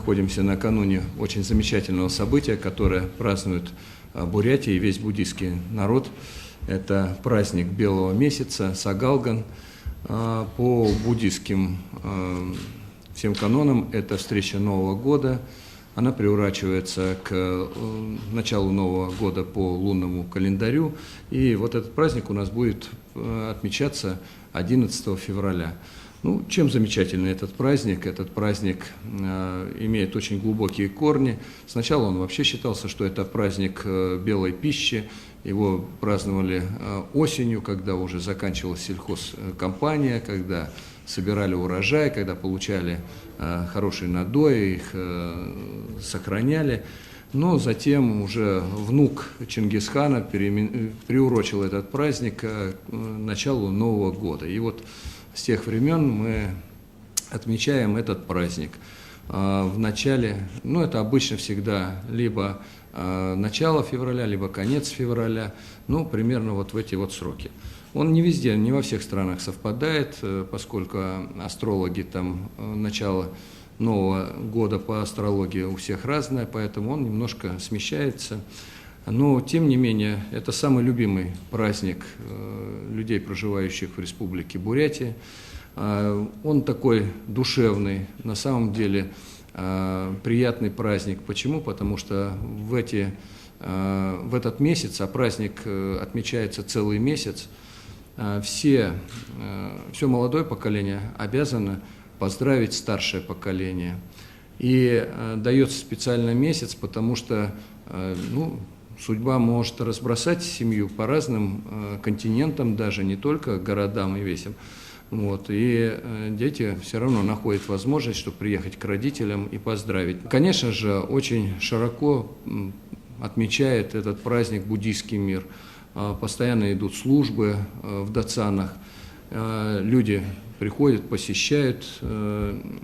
находимся накануне очень замечательного события, которое празднует Бурятия и весь буддийский народ. Это праздник Белого месяца, Сагалган. По буддийским всем канонам это встреча Нового года. Она приурачивается к началу Нового года по лунному календарю. И вот этот праздник у нас будет отмечаться 11 февраля. Ну, чем замечательный этот праздник? Этот праздник имеет очень глубокие корни. Сначала он вообще считался, что это праздник белой пищи. Его праздновали осенью, когда уже заканчивалась сельхозкампания, когда собирали урожай, когда получали хороший надой, их сохраняли. Но затем уже внук Чингисхана приурочил этот праздник к началу Нового года. И вот с тех времен мы отмечаем этот праздник. В начале, ну это обычно всегда либо начало февраля, либо конец февраля, ну примерно вот в эти вот сроки. Он не везде, не во всех странах совпадает, поскольку астрологи там начало Нового года по астрологии у всех разное, поэтому он немножко смещается. Но, тем не менее, это самый любимый праздник людей, проживающих в Республике Бурятия. Он такой душевный, на самом деле приятный праздник. Почему? Потому что в этот месяц, а праздник отмечается целый месяц, все молодое поколение обязано поздравить старшее поколение. И дается специально месяц, потому что судьба может разбросать семью по разным континентам, даже не только городам и весям. Вот, и дети все равно находят возможность, чтобы приехать к родителям и поздравить. Конечно же, очень широко отмечает этот праздник буддийский мир. Постоянно идут службы в дацанах, люди приходят, посещают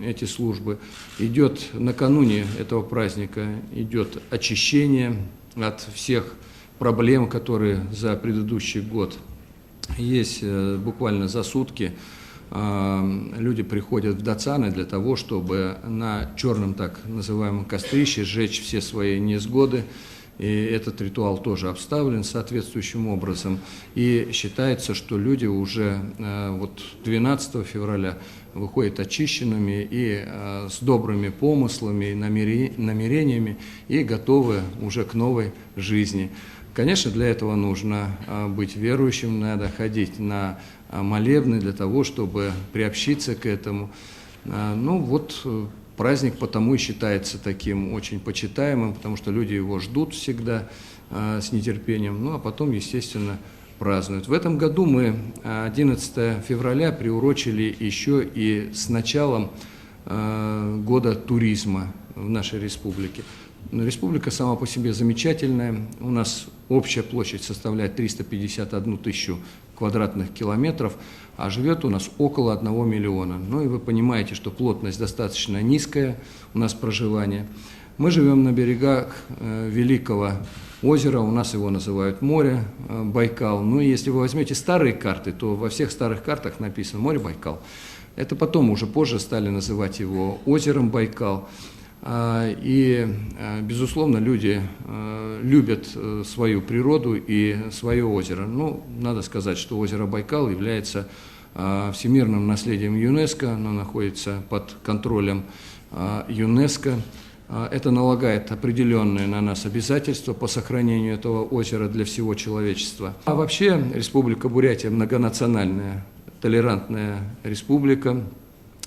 эти службы. Идет накануне этого праздника, идет очищение от всех проблем, которые за предыдущий год есть. Буквально за сутки люди приходят в дацаны для того, чтобы на черном так называемом кострище сжечь все свои несгоды. И этот ритуал тоже обставлен соответствующим образом. И считается, что люди уже 12 февраля выходят очищенными и с добрыми помыслами, намерениями и готовы уже к новой жизни. Конечно, для этого нужно быть верующим, надо ходить на молебны для того, чтобы приобщиться к этому. Праздник потому и считается таким очень почитаемым, потому что люди его ждут всегда с нетерпением, а потом, естественно, празднуют. В этом году мы 11 февраля приурочили еще и с началом года туризма в нашей республике. Республика сама по себе замечательная. У нас общая площадь составляет 351 тысячу квадратных километров, а живет у нас около 1 миллиона. Ну и вы понимаете, что плотность достаточно низкая у нас проживания. Мы живем на берегах великого озера, у нас его называют море Байкал. Ну и если вы возьмете старые карты, то во всех старых картах написано море Байкал. Это потом, уже позже стали называть его озером Байкал. И, безусловно, люди любят свою природу и свое озеро. Надо сказать, что озеро Байкал является всемирным наследием ЮНЕСКО, оно находится под контролем ЮНЕСКО. Это налагает определенные на нас обязательства по сохранению этого озера для всего человечества. А вообще Республика Бурятия многонациональная, толерантная республика.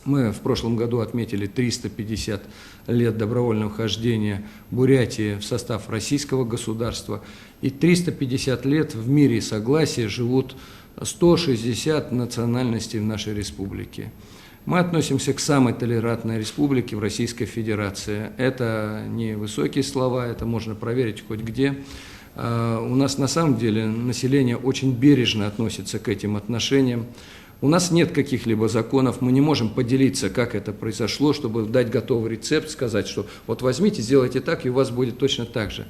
Мы в прошлом году отметили 350 лет добровольного вхождения Бурятии в состав российского государства. И 350 лет в мире и согласии живут 160 национальностей в нашей республике. Мы относимся к самой толерантной республике в Российской Федерации. Это не высокие слова, это можно проверить хоть где. У нас на самом деле население очень бережно относится к этим отношениям. У нас нет каких-либо законов, мы не можем поделиться, как это произошло, чтобы дать готовый рецепт, сказать, что вот возьмите, сделайте так, и у вас будет точно так же.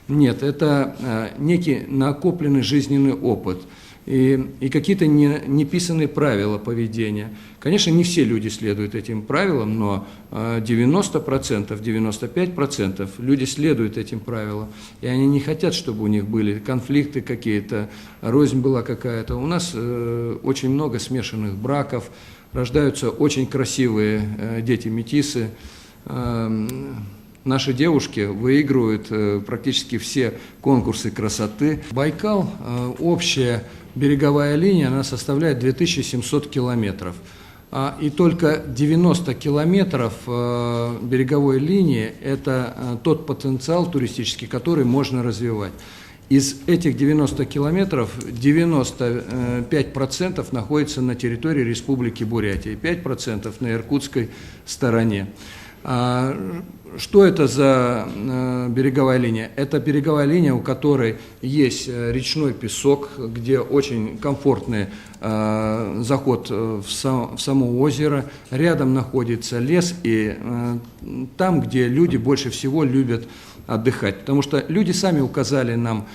Нет, это некий накопленный жизненный опыт. и какие-то неписанные правила поведения. Конечно, не все люди следуют этим правилам, но 90%, 95% люди следуют этим правилам, и они не хотят, чтобы у них были конфликты какие-то, рознь была какая-то. У нас очень много смешанных браков, рождаются очень красивые дети-метисы. Наши девушки выигрывают практически все конкурсы красоты. Байкал, общая береговая линия, она составляет 2700 километров. И только 90 километров береговой линии – это тот потенциал туристический, который можно развивать. Из этих 90 километров 95% находится на территории Республики Бурятия, 5% на иркутской стороне. Что это за береговая линия? Это береговая линия, у которой есть речной песок, где очень комфортный заход в само озеро. Рядом находится лес, и там, где люди больше всего любят отдыхать. Потому что люди сами указали нам,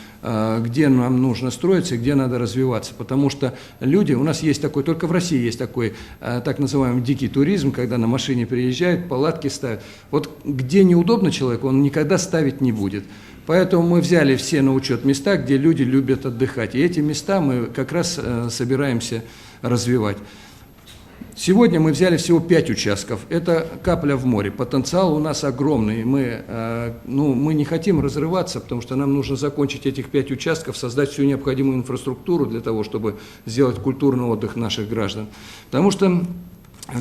где нам нужно строиться и где надо развиваться. Потому что люди, у нас есть такой, только в России есть такой так называемый дикий туризм, когда на машине приезжают, палатки ставят. Вот где неудобно человеку, он никогда ставить не будет. Поэтому мы взяли все на учет места, где люди любят отдыхать. И эти места мы как раз собираемся развивать. Сегодня мы взяли всего 5 участков. Это капля в море. Потенциал у нас огромный. Мы не хотим разрываться, потому что нам нужно закончить этих 5 участков, создать всю необходимую инфраструктуру для того, чтобы сделать культурный отдых наших граждан. Потому что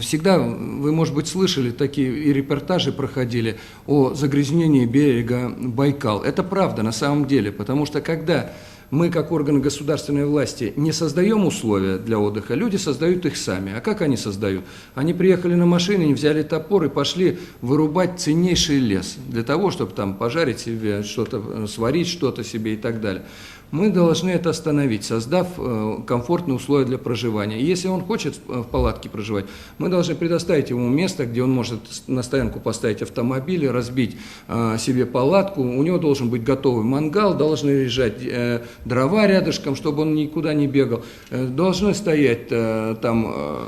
всегда, вы, может быть, слышали, такие и репортажи проходили о загрязнении берега Байкал. Это правда на самом деле, потому что когда мы, как органы государственной власти, не создаем условия для отдыха, люди создают их сами. А как они создают? Они приехали на машине, взяли топор и пошли вырубать ценнейший лес для того, чтобы там пожарить себе что-то, сварить что-то себе и так далее. Мы должны это остановить, создав комфортные условия для проживания. И если он хочет в палатке проживать, мы должны предоставить ему место, где он может на стоянку поставить автомобиль, разбить себе палатку. У него должен быть готовый мангал, должны лежать дрова рядышком, чтобы он никуда не бегал. Должны стоять там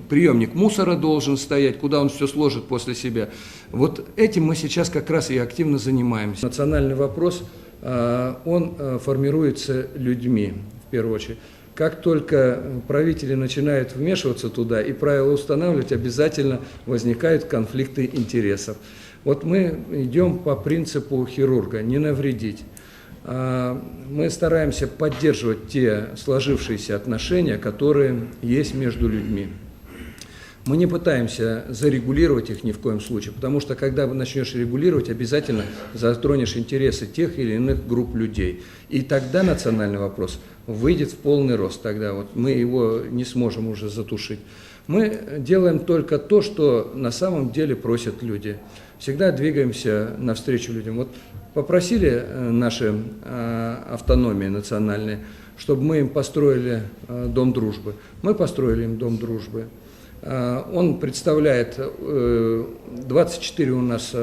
приемник мусора должен стоять, куда он все сложит после себя. Вот этим мы сейчас как раз и активно занимаемся. Национальный вопрос, он формируется людьми, в первую очередь. Как только правители начинают вмешиваться туда и правила устанавливать, обязательно возникают конфликты интересов. Вот мы идем по принципу хирурга – не навредить. Мы стараемся поддерживать те сложившиеся отношения, которые есть между людьми. Мы не пытаемся зарегулировать их ни в коем случае, потому что когда начнешь регулировать, обязательно затронешь интересы тех или иных групп людей. И тогда национальный вопрос выйдет в полный рост, тогда вот мы его не сможем уже затушить. Мы делаем только то, что на самом деле просят люди. Всегда двигаемся навстречу людям. Вот попросили наши автономии национальные, чтобы мы им построили Дом дружбы. Мы построили им Дом дружбы. Он представляет 24 у нас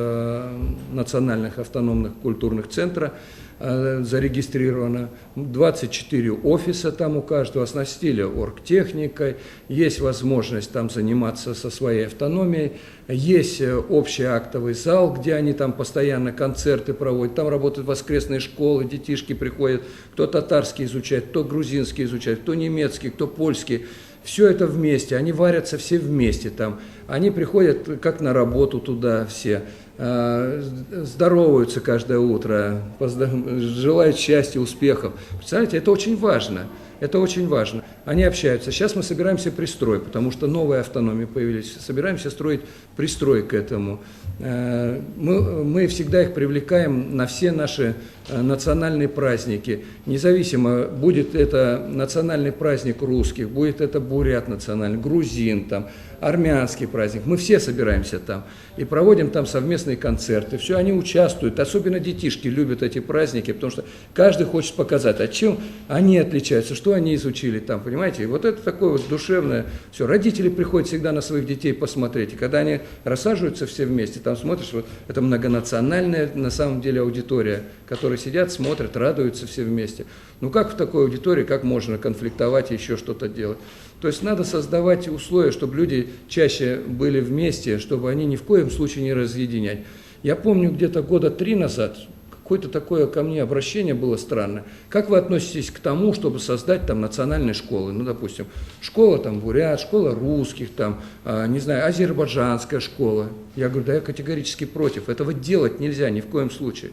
национальных автономных культурных центра, зарегистрировано, 24 офиса там у каждого, оснастили оргтехникой, есть возможность там заниматься со своей автономией, есть общий актовый зал, где они там постоянно концерты проводят, там работают воскресные школы, детишки приходят, кто татарский изучает, кто грузинский изучает, кто немецкий, кто польский. Все это вместе, они варятся все вместе там, они приходят как на работу туда все, здороваются каждое утро, желают счастья, успехов. Представляете, это очень важно, это очень важно. Они общаются. Сейчас мы собираемся пристрой, потому что новые автономии появились, собираемся строить пристрой к этому. Мы всегда их привлекаем на все наши национальные праздники, независимо, будет это национальный праздник русских, будет это бурят национальный, грузин, там, армянский праздник. Мы все собираемся там и проводим там совместные концерты. Все, они участвуют. Особенно детишки любят эти праздники, потому что каждый хочет показать, от чем они отличаются, что они изучили там, понимаете. И вот это такое вот душевное. Все, родители приходят всегда на своих детей посмотреть. И когда они рассаживаются все вместе, там смотришь, вот это многонациональная на самом деле аудитория, которые сидят, смотрят, радуются все вместе. Ну как в такой аудитории, как можно конфликтовать и еще что-то делать? То есть надо создавать условия, чтобы люди чаще были вместе, чтобы они ни в коем случае не разъединять. Я помню, где-то года 3 назад какое-то такое ко мне обращение было странное. Как вы относитесь к тому, чтобы создать там национальные школы? Ну, допустим, школа там бурят, школа русских, там, не знаю, азербайджанская школа. Я говорю, да я категорически против. Этого делать нельзя ни в коем случае.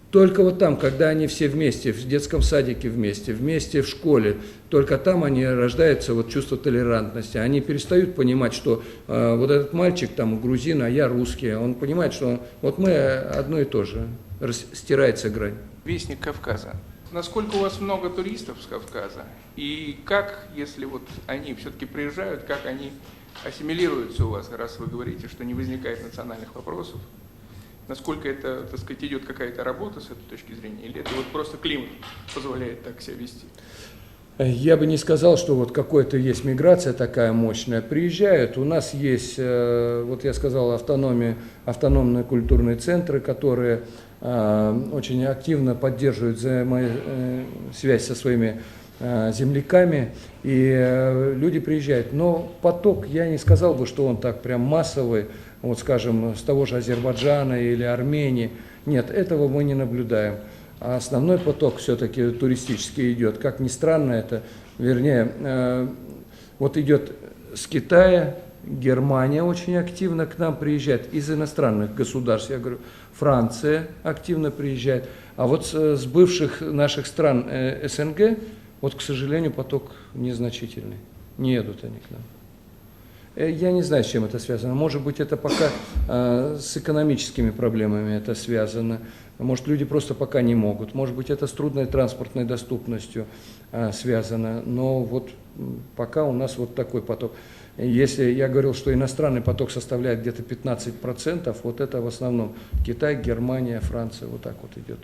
Только вот там, когда они все вместе, в детском садике вместе в школе, только там они рождается вот чувство толерантности. Они перестают понимать, что вот этот мальчик там грузин, а я русский. Он понимает, что вот мы одно и то же. Стирается грань. Вестник Кавказа. Насколько у вас много туристов с Кавказа? И как, если вот они все-таки приезжают, как они ассимилируются у вас, раз вы говорите, что не возникает национальных вопросов? Насколько это, так сказать, идет какая-то работа с этой точки зрения, или это вот просто климат позволяет так себя вести? Я бы не сказал, что вот какая-то есть миграция такая мощная. Приезжают, у нас есть, вот я сказал, автономные культурные центры, которые очень активно поддерживают связь со своими земляками, и люди приезжают. Но поток, я не сказал бы, что он так прям массовый, вот скажем, с того же Азербайджана или Армении. Нет, этого мы не наблюдаем. А основной поток все-таки туристический идет. Как ни странно это, вернее, вот идет с Китая, Германия очень активно к нам приезжает, из иностранных государств, я говорю, Франция активно приезжает. А вот с бывших наших стран СНГ, вот, к сожалению, поток незначительный, не едут они к нам. Я не знаю, с чем это связано. Может быть, это пока с экономическими проблемами это связано. Может, люди просто пока не могут. Может быть, это с трудной транспортной доступностью связано. Но вот пока у нас вот такой поток. Если я говорил, что иностранный поток составляет где-то 15%, вот это в основном Китай, Германия, Франция, вот так вот идет.